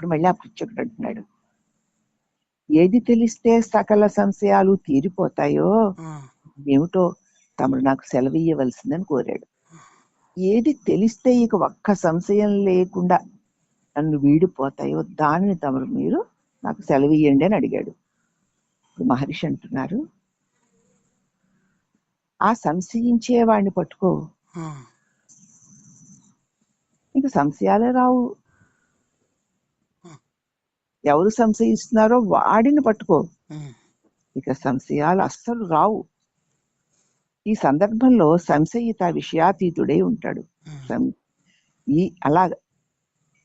అప్పుడు మళ్ళీ ఆ పృచ్ఛకుడు అంటున్నాడు, ఏది తెలిస్తే సకల సంశయాలు తీరిపోతాయో ఏమిటో తమరు నాకు సెలవు ఇయ్యవలసిందని కోరాడు. ఏది తెలిస్తే ఇక ఒక్క సంశయం లేకుండా నన్ను వీడిపోతాయో దానిని తమరు మీరు నాకు సెలవు ఇయ్యండి అని అడిగాడు. ఇప్పుడు మహర్షి అంటున్నారు, ఆ సంశయించే వాడిని పట్టుకో, ఇక సంశయాలే రావు. ఎవరు సంశయిస్తున్నారో వాడిని పట్టుకో, ఇక సంశయాలు అస్సలు రావు. ఈ సందర్భంలో సంశయిత విషయాతీతుడై ఉంటాడు. అలాగ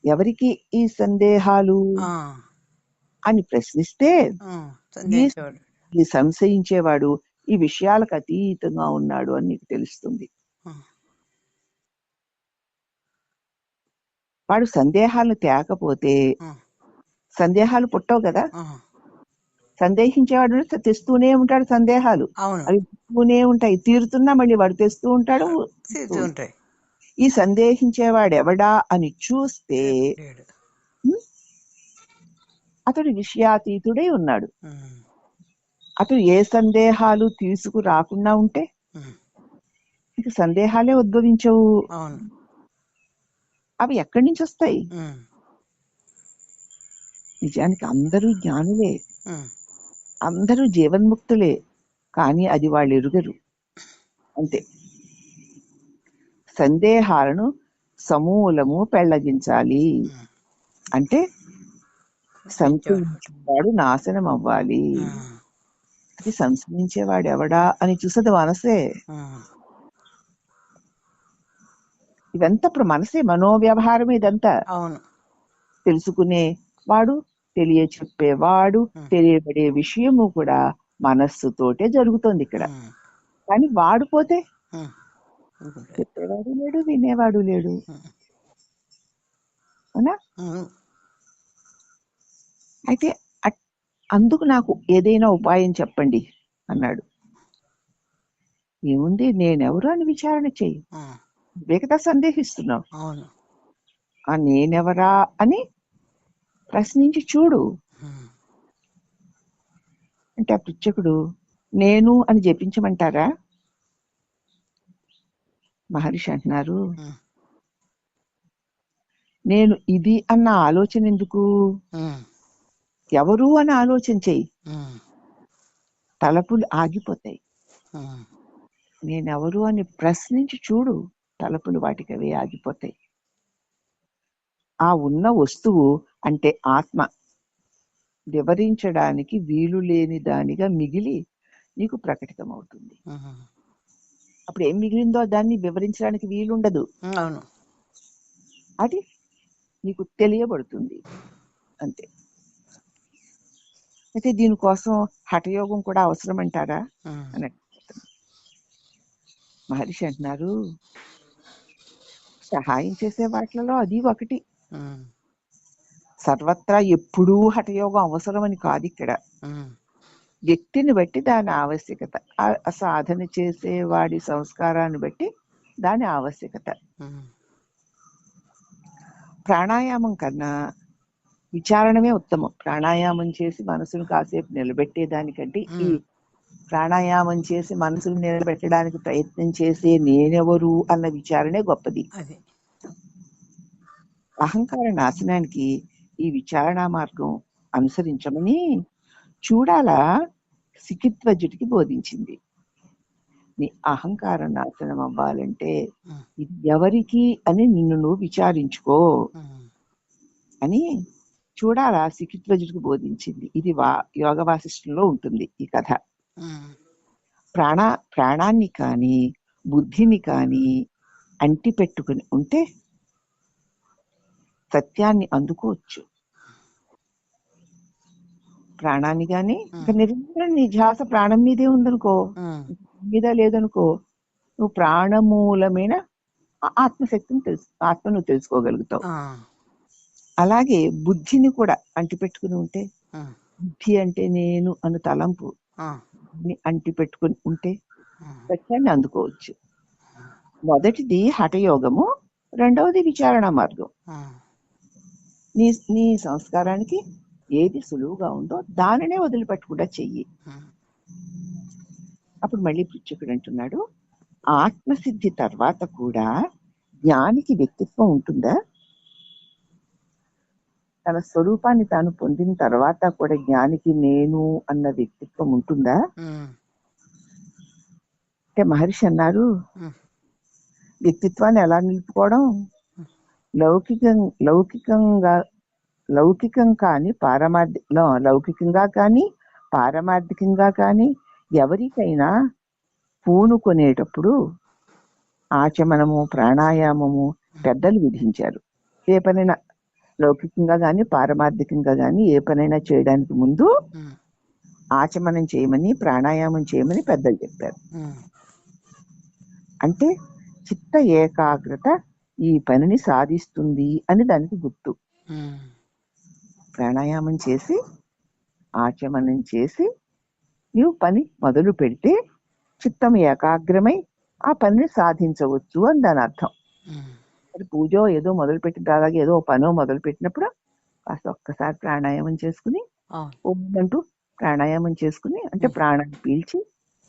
ఎవరికి ఈ సందేహాలు అని ప్రశ్నిస్తే ఈ సంశయించేవాడు ఈ విషయాలకు అతీతంగా ఉన్నాడు అని నీకు తెలుస్తుంది. వాడు సందేహాలను తేకపోతే సందేహాలు పుట్టవు కదా. సందేహించేవాడు తెస్తూనే ఉంటాడు సందేహాలు, అవి పుట్టుతూనే ఉంటాయి, తీరుతున్నా మళ్ళీ వాడు తెస్తూ ఉంటాడు. ఈ సందేహించేవాడు ఎవడా అని చూస్తే అతడు విషయాతీతుడై ఉన్నాడు. అతడు ఏ సందేహాలు తీసుకురాకుండా ఉంటే ఇక సందేహాలే ఉద్భవించవు. అవి ఎక్కడి నుంచి వస్తాయి? నిజానికి అందరూ జ్ఞానులే, అందరూ జీవన్ముక్తులే, కానీ అది వాళ్ళు ఎరుగరు అంతే. సందేహాలను సమూలము పెళ్లగించాలి అంటే సంశయించేవాడు నాశనం అవ్వాలి. అది సంశయించేవాడు ఎవడా అని చూసేది మనసే. ఇదంతా ఇప్పుడు మనసే, మనోవ్యవహారం ఇదంతా. తెలుసుకునే వాడు, తెలియచెప్పేవాడు, తెలియబడే విషయము కూడా మనస్సుతోటే జరుగుతోంది ఇక్కడ. కానీ వాడిపోతే చెప్పేవాడు లేడు, వినేవాడు లేడు. అవునా? అయితే అందుకు నాకు ఏదైనా ఉపాయం చెప్పండి అన్నాడు. ఏముంది, నేనెవరు అని విచారణ చెయ్యి. వేగత సందేహిస్తున్నావు, ఆ నేనెవరా అని ప్రశ్నించి చూడు అంటే ఆ పృచ్ఛకుడు నేను అని జపించమంటారా? మహర్షి అంటున్నారు, నేను ఇది అన్న ఆలోచన ఎందుకు, ఎవరు అని ఆలోచన చెయ్యి, తలపులు ఆగిపోతాయి. నేనెవరు అని ప్రశ్నించి చూడు, తలపులు వాటికి అవి ఆగిపోతాయి. ఆ ఉన్న వస్తువు అంటే ఆత్మ వివరించడానికి వీలు లేని దానిగా మిగిలి నీకు ప్రకటితమవుతుంది. అప్పుడు ఏం మిగిలిందో దాన్ని వివరించడానికి వీలుండదు, అది నీకు తెలియబడుతుంది అంతే. అయితే దీనికోసం హఠయోగం కూడా అవసరం అంటారా అని మహర్షి అంటున్నారు, సహాయం చేసే వాటిలలో అది ఒకటి. సర్వత్రా ఎప్పుడూ హఠయోగం అవసరం అని కాదు ఇక్కడ. వ్యక్తిని బట్టి దాని ఆవశ్యకత, సాధన చేసే వాడి సంస్కారాన్ని బట్టి దాని ఆవశ్యకత. ప్రాణాయామం కన్నా విచారణమే ఉత్తమం. ప్రాణాయామం చేసి మనసును కాసేపు నిలబెట్టేదానికంటే ఈ ప్రాణాయామం చేసి మనసును నిలబెట్టడానికి ప్రయత్నం చేసే నేనెవరు అన్న విచారణే గొప్పది. అహంకార నాశనానికి ఈ విచారణా మార్గం అనుసరించమని చూడాలా సికిత్వజుడికి బోధించింది. నీ అహంకార నాశనం అవ్వాలంటే ఇది ఎవరికి అని నిన్ను నువ్వు విచారించుకో అని చూడాలా సికిత్వజుడికి బోధించింది. ఇది యోగ వాసిష్టంలో ఉంటుంది ఈ కథ. ప్రాణాన్ని కానీ బుద్ధిని కానీ అంటి పెట్టుకుని ఉంటే సత్యాన్ని అందుకోవచ్చు. ప్రాణాన్ని కానీ ఇంకా నిరంతరం నీ ధ్యాస ప్రాణం మీదే ఉందనుకో, మీద లేదనుకో, నువ్వు ప్రాణమూలమైన ఆత్మశక్తిని ఆత్మను తెలుసుకోగలుగుతావు. అలాగే బుద్ధిని కూడా అంటి పెట్టుకుని ఉంటే, బుద్ధి అంటే నేను అను తలంపు అంటి పెట్టుకుని ఉంటే సత్యాన్ని అందుకోవచ్చు. మొదటిది హఠయోగము, రెండవది విచారణ మార్గం. నీ నీ సంస్కారానికి ఏది సులువుగా ఉందో దానినే వదిలిపెట్టకుండా చెయ్యి. అప్పుడు మళ్ళీ పృచ్ఛకుడు అంటున్నాడు, ఆత్మసిద్ధి తర్వాత కూడా జ్ఞానికి వ్యక్తిత్వం ఉంటుందా? తన స్వరూపాన్ని తాను పొందిన తర్వాత కూడా జ్ఞానికి నేను అన్న వ్యక్తిత్వం ఉంటుందా? అంటే మహర్షి అన్నారు, వ్యక్తిత్వాన్ని ఎలా నిలుపుకోవడం? లౌకికం కానీ లౌకికంగా కానీ పారమార్థికంగా కానీ ఎవరికైనా పూనుకొనేటప్పుడు ఆచమనము, ప్రాణాయామము పెద్దలు విధించారు. ఏ పనైనా లౌకికంగా కానీ పారమార్థికంగా కానీ ఏ పనైనా చేయడానికి ముందు ఆచమనం చేయమని, ప్రాణాయామం చేయమని పెద్దలు చెప్పారు. అంటే చిత్త ఏకాగ్రత ఈ పనిని సాధిస్తుంది అని దానికి గుర్తు. ప్రాణాయామం చేసి ఆచమనం చేసి నీవు పని మొదలు పెడితే చిత్తం ఏకాగ్రమై ఆ పనిని సాధించవచ్చు అని దాని అర్థం. మరి పూజ ఏదో మొదలుపెట్టిన తర్వాత ఏదో పనో మొదలు పెట్టినప్పుడు కాస్త ఒక్కసారి ప్రాణాయామం చేసుకుని అంటూ ప్రాణాయామం చేసుకుని, అంటే ప్రాణాన్ని పీల్చి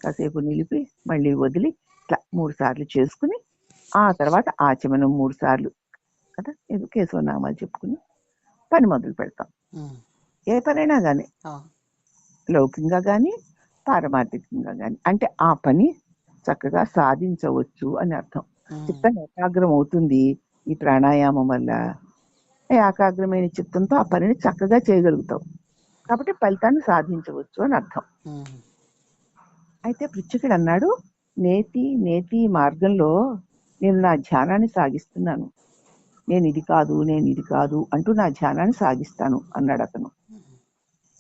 కాసేపు నిలిపి మళ్ళీ వదిలి ఇట్లా 3 సార్లు చేసుకుని ఆ తర్వాత ఆచమనం 3 సార్లు కదా, ఏదో కేశవనామాలు చెప్పుకుని పని మొదలు పెడతాం. ఏ పనైనా కానీ లౌకికంగా కానీ పారమార్థికంగా కానీ, అంటే ఆ పని చక్కగా సాధించవచ్చు అని అర్థం. చిత్తం ఏకాగ్రం అవుతుంది ఈ ప్రాణాయామం వల్ల. ఏకాగ్రమైన చిత్తంతో ఆ పనిని చక్కగా చేయగలుగుతావు కాబట్టి ఫలితాన్ని సాధించవచ్చు అని అర్థం. అయితే పృచ్ఛకుడు అన్నాడు, నేతి మార్గంలో నేను నా ధ్యానాన్ని సాగిస్తున్నాను, నేను ఇది కాదు అంటూ నా ధ్యానాన్ని సాగిస్తాను అన్నాడు అతను.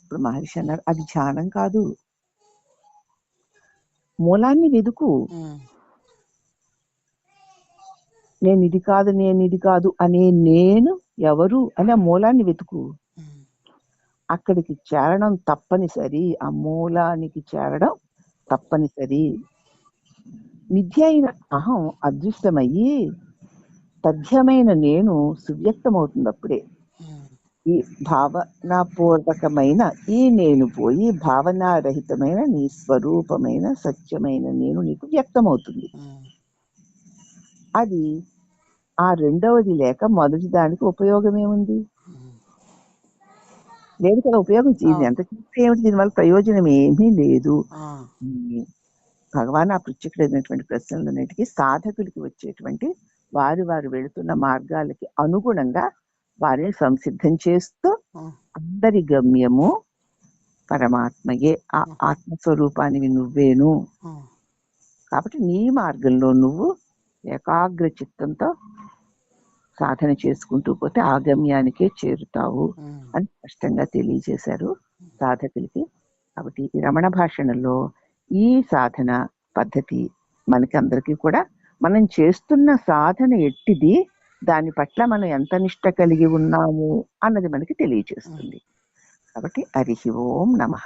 ఇప్పుడు మహర్షి అన్నారు, అది ధ్యానం కాదు, మూలాన్ని వెదుకు. నేను ఇది కాదు అనే నేను ఎవరు అనే మూలాన్ని వెతుకు. అక్కడికి చేరడం తప్పనిసరి, ఆ మూలానికి చేరడం తప్పనిసరి. మిథ్య అయిన అహం అదృశ్యమయ్యి తథ్యమైన నేను సువ్యక్తమవుతుంది. అప్పుడే ఈ భావనాపూర్వకమైన ఈ నేను పోయి భావనారహితమైన నీ స్వరూపమైన సత్యమైన నేను నీకు వ్యక్తమవుతుంది. అది ఆ రెండవది లేక మొదటి దానికి ఉపయోగం ఏముంది? లేదు కదా, ఉపయోగం ఎంత చేస్తే ఏమిటి, దీనివల్ల ప్రయోజనం ఏమీ లేదు. భగవాన్ ఆ పృచ్ఛకుడైనటువంటి ప్రశ్నలన్నిటికీ సాధకుడికి వచ్చేటువంటి వారు వెళుతున్న మార్గాలకి అనుగుణంగా వారిని సంసిద్ధం చేస్తూ అందరి గమ్యము పరమాత్మయే, ఆ ఆత్మస్వరూపానివి నువ్వేను. కాబట్టి నీ మార్గంలో నువ్వు ఏకాగ్ర చిత్తంతో సాధన చేసుకుంటూ పోతే ఆ గమ్యానికే చేరుతావు అని స్పష్టంగా తెలియజేశారు సాధకులకి. కాబట్టి ఈ రమణ భాషణలో ఈ సాధన పద్ధతి మనకి అందరికీ కూడా మనం చేస్తున్న సాధన ఎట్టిది, దాని పట్ల మనం ఎంత నిష్ట కలిగి ఉన్నాము అన్నది మనకి తెలియజేస్తుంది. కాబట్టి హరి ఓం నమః.